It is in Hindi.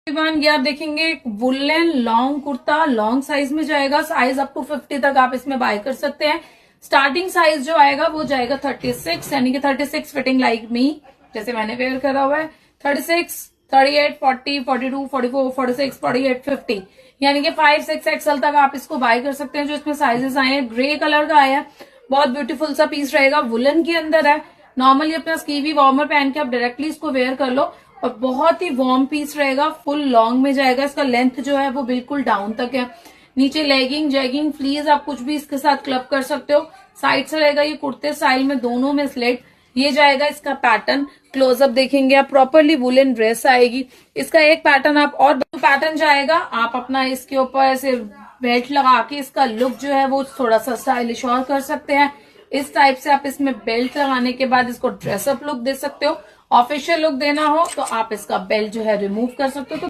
एवरीवन, ये आप देखेंगे woollen long kurta, long size में जाएगा। साइज अप टू 50 तक आप इसमें बाय कर सकते हैं। स्टार्टिंग साइज जो आएगा वो जाएगा 36, यानी कि 36 फिटिंग लाइक मी, जैसे मैंने वेयर करा हुआ है। 36, 38, 40, 42, 44, 46, 48, 50, यानी कि 5-6 एक्सएल तक आप इसको बाय कर सकते हैं। जो इसमें साइजेस आए हैं, ग्रे कलर का आया है, बहुत ब्यूटीफुल सा पीस रहेगा, वुलन के अंदर है। नॉर्मली अपना स्कीवी वार्मर पहन के आप डायरेक्टली इसको वेयर कर लो, और बहुत ही वार्म पीस रहेगा। फुल लॉन्ग में जाएगा। इसका लेंथ जो है वो बिल्कुल डाउन तक है। नीचे लेगिंग, जैगिंग, फ्लीज आप कुछ भी इसके साथ क्लब कर सकते हो। साइड से रहेगा ये कुर्ते स्टाइल में, दोनों में स्लेट। ये जाएगा इसका पैटर्न। क्लोजअप देखेंगे आप, प्रॉपरली वुलन ड्रेस आएगी। इसका एक पैटर्न आप और पैटर्न जाएगा, आप अपना इसके ऊपर ऐसे बेल्ट लगा के इसका लुक जो है वो थोड़ा सा स्टाइलिश और कर सकते हैं। इस टाइप से आप इसमें बेल्ट लगाने के बाद इसको ड्रेसअप लुक दे सकते हो। ऑफिशियल लुक देना हो तो आप इसका बेल्ट जो है रिमूव कर सकते हो। तो